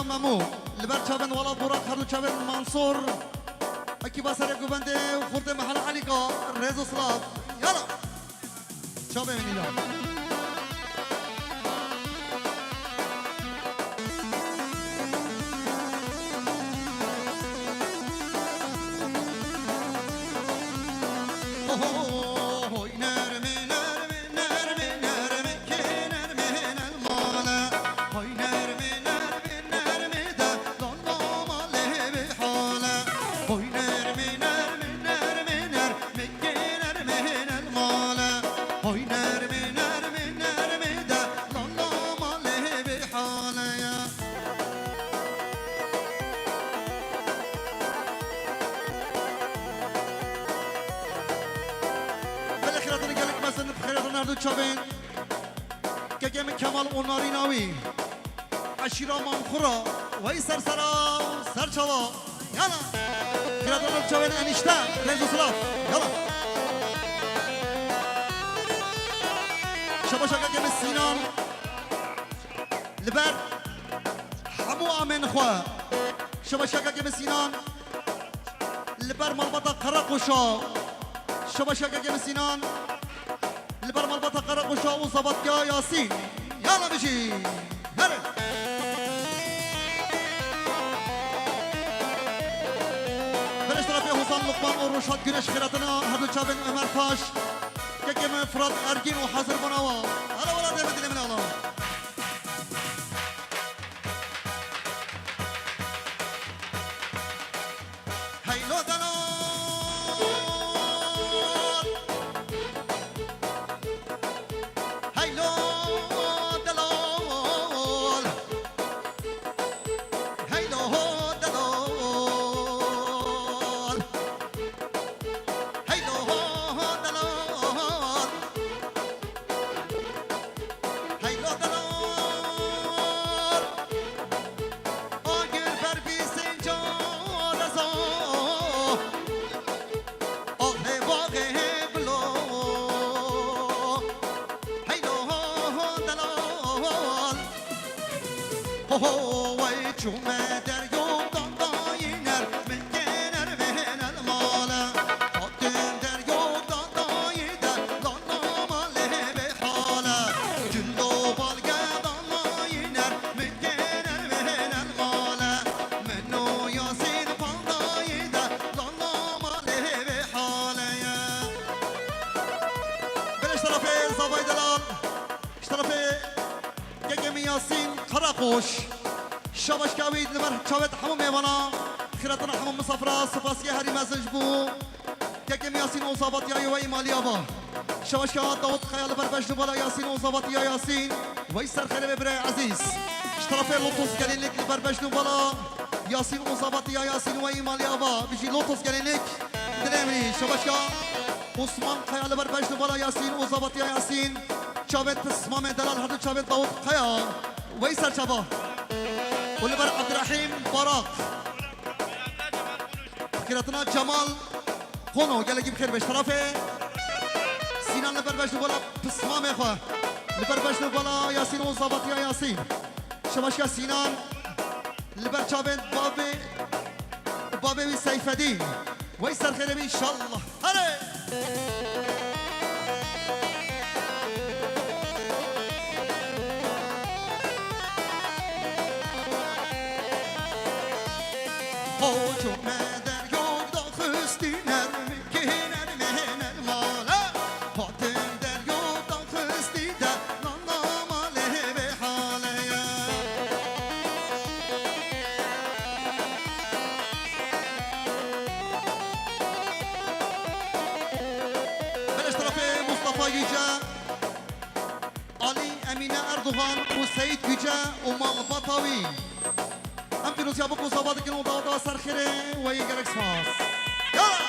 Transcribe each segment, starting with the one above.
ممو لبر چابن والا براق هر دو چابن منصور اکی بسر گوبنده خورد محل علیقا رز و صلاف یالا چابه منیلا چابین که گم کمال اوناری ناوی عشیرا مامخورا وی سرسرا سرچوا یالا خیراتون چابین انیشته رز و صلاف یالا شبا شکا گم سینان لبر همو آمن خواه شبا شکا گم سینان لبر مالباتا قرقوشا شبا شکا گم سینان لبر مالباتا قرقوشا و صبات یا یاسین یالا بشی هره برش طرفی حسان لقمان و روشاد گنش خیراتنا هدو چابن عمر فاش که کم فراد ارگین و حاضر بناوا هلا ولا دیمه دیلی من الله هیلو دلال هیلو دلال هیلو دلال هیلو دلال هیلو دلال آگر بر بیسین جا رزا آه باغ بلو هیلو دلال هو وی چومه در یوم داینر من گنر من المال آدم در یوم داینر لانا ماله به حاله جلو بالگه داینر من گنر من المال منو یاسین پانداینر لانا ماله به حاله برش طرف زبای دلال اش طرف گگم یاسین قراقوش شابش کاوید لبر چاوت همو میوانا خیراتنا همو مسافرا سپاسی هری مزنج بو گگم یاسین و صابت یا وی مالی آبا شابش کاوید داود خیال بر بجن بالا یاسین و صابت یا یاسین وی سر خیره ببره عزیز اشترافه لوتوس گلین لک لبر بجن بالا یاسین و صابت یا یاسین وی مالی آبا بجی لوتوس گلین لک دلمنی شابش کاوید عثمان خیال بر بجن بالا یاسین و صابت یا یاسین چاوت اسمام دلال هر دو چاوت داود خیال وی سر چابا ولبر عبد الرحيم براق خيراتنا جمال قونو قال لك بخير باش طرفه سينان لبر باش نقول بسمام يا اخوه لبر باش نقول ياسين وظبط يا ياسين شباش يا سينان لبر شابين بابي سيف الدين ويسر خير ان شاء الله هلا وسيد جوجا ومام بطاوي ام في روسيا بكو صبادك الموضوع ده صار خيره ويجرك ساس يلا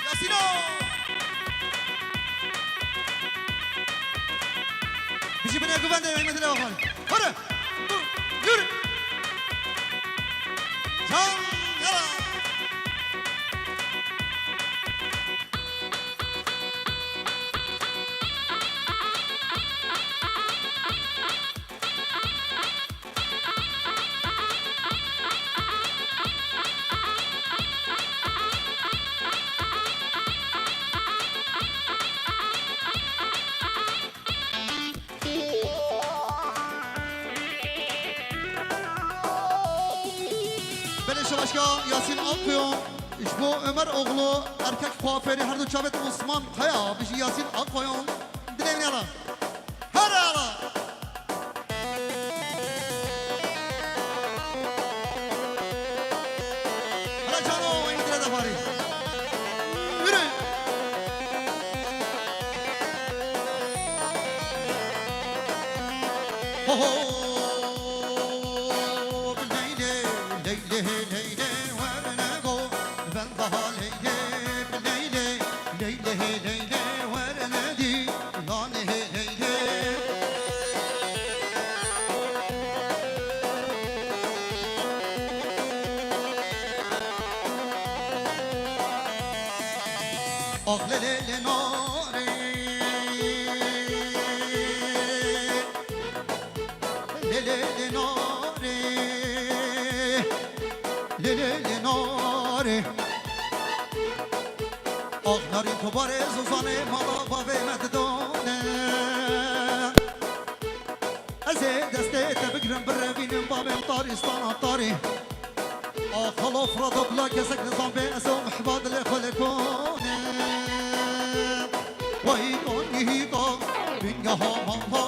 ياسينو بيجي بنا جوفاندي ما يمدنا وخال هرا يوري يلا شباشگا یاسین آقیون اشبو عمر اغلو ارکک خوافری هر دو چابت عثمان قیا بشی یاسین آقیون دلیم یالا هر یالا هلا جانو این دل دفاری میره آغناری تو بار زوزانه مالا باوی مددانه از دسته تبگرم بروینم بابم تاریستان تاری آخل افراد و بلا کسک نظام به ازو محباد لخلکونه وی کنی دا بینگه ها مالا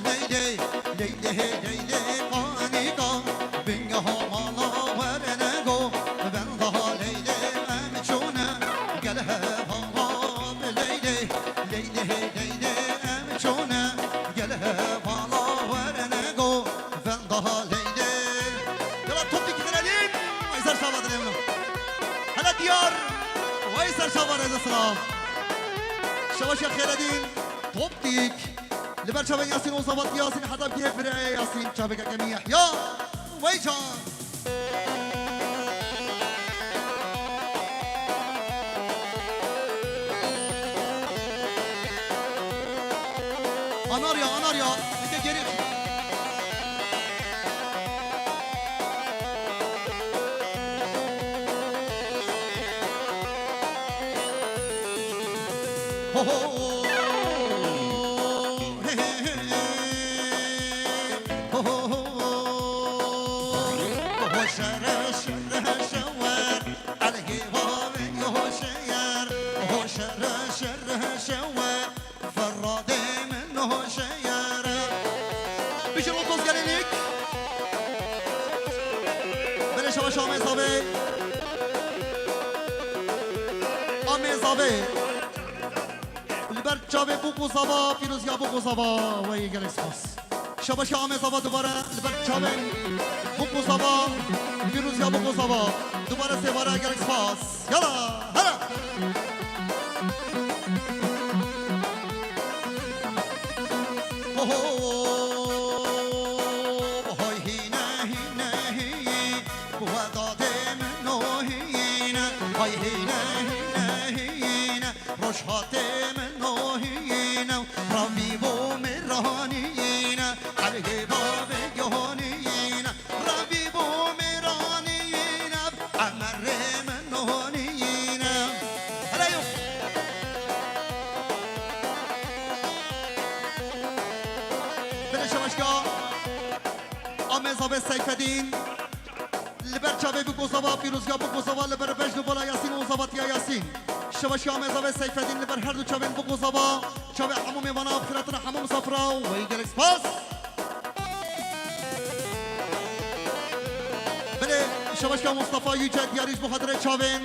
لیلی لیلی لیلی قانی دا بینگه ها مالا ورنگو بنده لیلی امچونه گله ديار ويسر شباب رئيس السلام شباب يا خير الدين توبتيك لبر شباب ياسين وصبات ياسين حضر كيف برعي ياسين شباب جميع يا ويجان اناريا انت جريح البرچاوه بوکو زبا پیروز یا بوکو زبا و یه گلکس خاص شباش آمه زبا دوباره البرچاوه بوکو زبا پیروز یا بوکو زبا دوباره سه باره گلکس خاص یلا هلا سيفدين لبرچاوه بو زبا پیروزگاه بو زبا لبر بجنو بالا یاسین و زبات یا یاسین شباش آمزاوه سيفدين لبر هر دو چاوین بو زبا چاوه حموم وانا اخرتنا حموم صفرا و ایگل اکسپاس بله شباش مصطفى یوجد یاریش بو حضر چاوین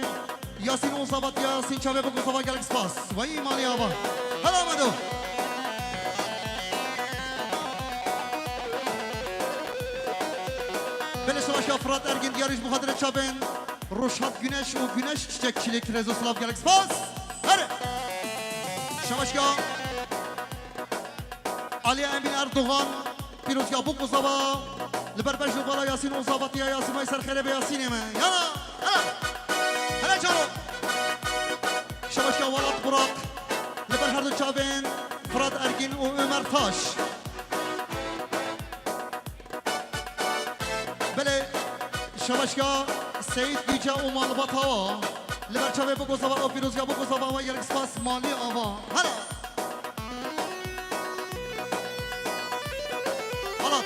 یاسین و زبات یاسین چاوه بو زبا گل اکسپاس و ای مالی آبا هلا آمدو Fırat Ergin yarış muhadire çaben Roşat Güneş o Güneş çiçekçilik Rezoslav Galaxy Pass hadi Şamaşka Ali Emin Erdoğan Pirozga Buk Muzaba Liberbeş Lubala Yasin Uzabatiya Yasin Mayser Kherebe Yasin Yeme Yana Hala Cano Şamaşka Valat Burak Liber Herdu Çaben Fırat Ergin o Ömer Taş Bele شباشگاه سید دیجا و مالبات هوا لبرچاوه بگو زبا و پیروزگاه بگو زبا و یک سپاس مالی آوا هلا هلا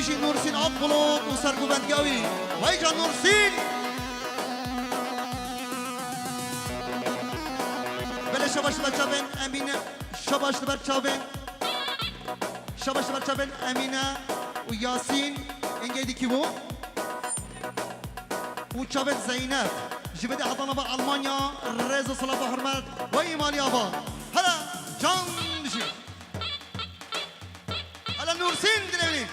بشی نورسین آقلون و سرگوبندگاوی وای جان نورسین بله شباش بچابن امینه شباش بچابن شباش بچابن امینه و یاسین اینگه دی کی بو و چابن زینب جبده حضانه با آلمانیا رز و صلاة و حرمت و ایمانی آبا هلا جان بشی هلا نورسین دلونی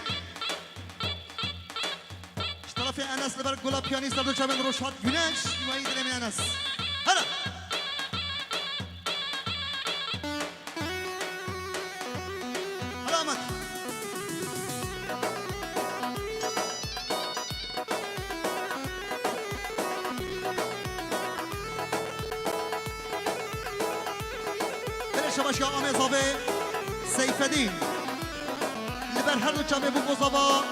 طرف انس لبر گلاب پیانیست دو چابن روشات گونش و این دلونی انس هلا شباشگاه آمیزابه سیفدین لبر هر دو چمه بو بوزابا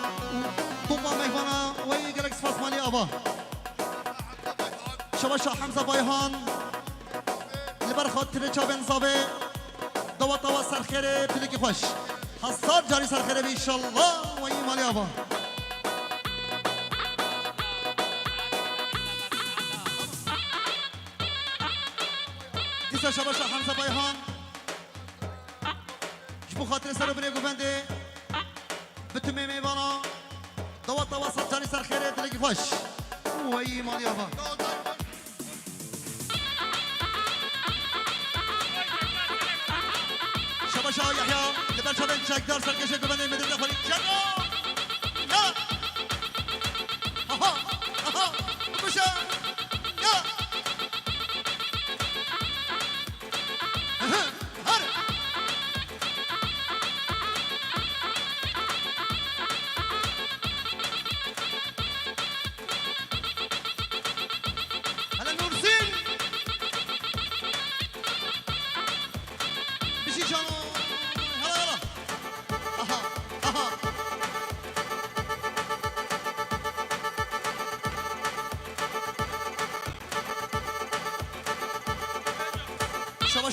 دوبا میوانا و ای گلکس فاسمانی آبا شباشگاه حمزه بایهان لبر خاطر چابن زابه دوا دوا سرخیره پلیکی خوش حسار جاری سرخیره بی انشالله و ای مالی آبا دیسا شباشگاه حمزه بایهان بخاطر سر بني قفندي بتمي ميوانا دوات دواسط جاني سر خيري تلقي خوش وهي مالي افا شباشا يحيى لبن شبن شاكدار سر كشي قفندي مدينة خلي جنو يا اها اها بشا يا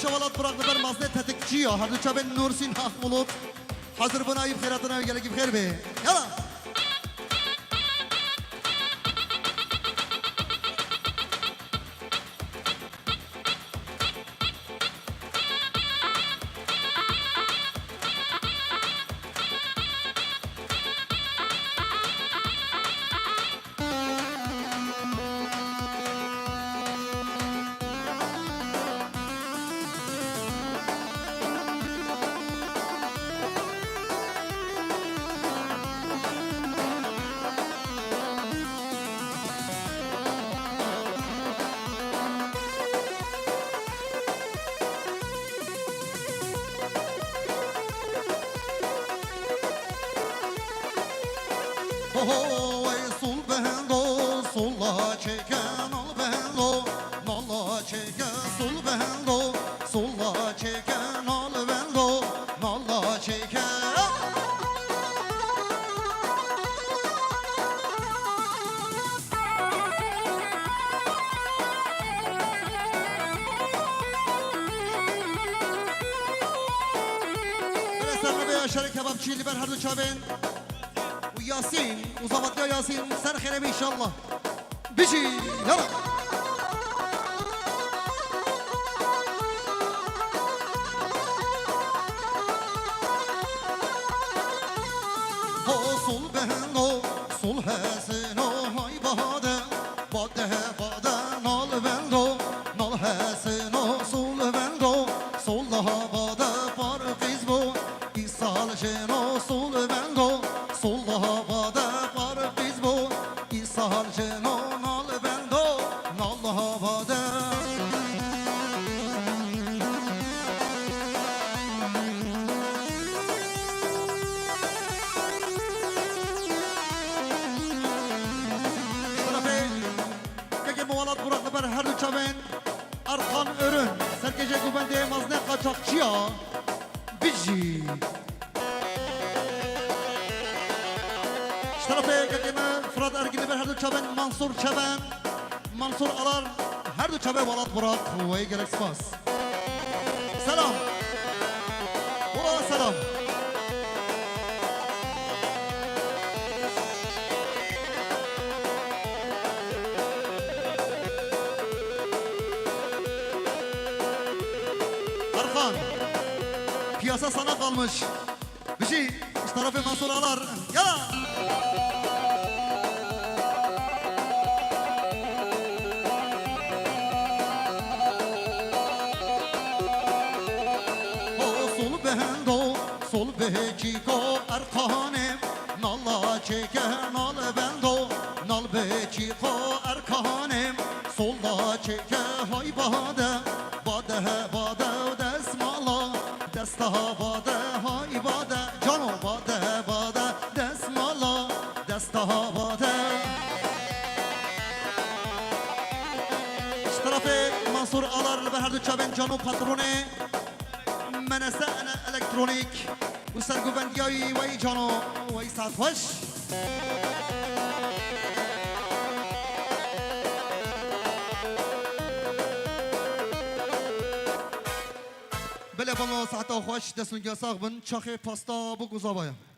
شوالات براق بر مزده تتکچیا هر دو چابن نورسین حق مولود حاضر بنایی بخیراتنا و گلگی بخیر به یلا ويصل بهندو صلا çeken al bendo nalla çeken sol bendo solla çeken al bendo nalla çeken Mesela bir aşağı kebapçı liber her dü çaben ياسين وظبط يا ياسين سر خير ان شاء الله بيجي يلا صل بهنو صل حسنو هاي بهاده باده باده نال بندو نال حسنو صل بندو صل باده بار فيسبو إيصال جنو صل بندو صل باده بار فيسبو إيصال جنو نال بندو نال باده her dü çaven Arkan Örün Serkece Güvende Mazne Kaçakçıya Bici Ştarafe Gageme Fırat Ergin'i her dü çaven Mansur Çaven Mansur Alar her dü çaven Valat Burak ve gerek spas Selam Ula selam خان piyasa sana kalmış bir şey iş tarafı Mansur Ağlar ya sol beciko erkanem nalla çeke nal bendo nal beciko erkanem solda çeke hay bade bade bade desmala desta bade hay bade cano bade bade desmala desta bade şu tarafı Mansur Ağlar ve her dü çaben cano patrone منسه انا الکترونیک و سرگوبندیایی وی جانو وی ساعت خوش بله بانو ساعت خوش دستون گساق بن چاخه پاستا بگوزا بایم